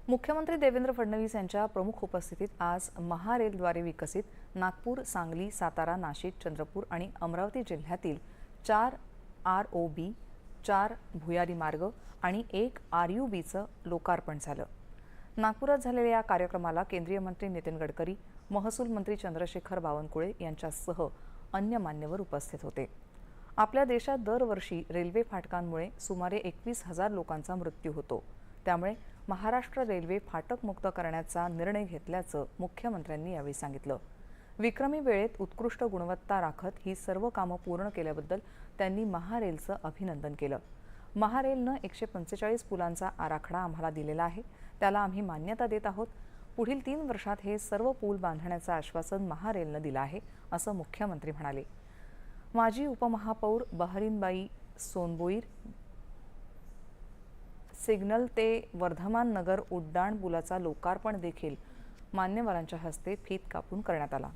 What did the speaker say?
मुख्यमंत्री देवेंद्र फडणवीस यांच्या प्रमुख उपस्थितीत आज महारेलद्वारे विकसित नागपूर, सांगली, सातारा, नाशिक, चंद्रपूर आणि अमरावती जिल्ह्यातील 4 ROB, 4 भुयारी मार्ग आणि 1 RUBचं लोकार्पण झालं. नागपुरात झालेल्या या कार्यक्रमाला केंद्रीय मंत्री नितीन गडकरी, महसूल मंत्री चंद्रशेखर बावनकुळे यांच्यासह अन्य मान्यवर उपस्थित होते. आपल्या देशात दरवर्षी रेल्वे फाटकांमुळे सुमारे 21,000 लोकांचा मृत्यू होतो. त्यामुळे महाराष्ट्र रेल्वे फाटक मुक्त करण्याचा निर्णय घेतल्याचं मुख्यमंत्र्यांनी यावेळी सांगितलं. विक्रमी वेळेत उत्कृष्ट गुणवत्ता राखत ही सर्व कामं पूर्ण केल्याबद्दल त्यांनी महारेलचं अभिनंदन केलं. महारेलनं 145 पुलांचा आराखडा आम्हाला दिलेला आहे, त्याला आम्ही मान्यता देत आहोत. पुढील 3 वर्षात हे सर्व पूल बांधण्याचं आश्वासन महारेलनं दिलं आहे, असं मुख्यमंत्री म्हणाले. माजी उपमहापौर बहरीनबाई सोनबोईर सिग्नल ते वर्धमान नगर उड्डाण पुलाचा लोकार्पण देखील मान्यवरांच्या हस्ते फीत कापून करण्यात आला.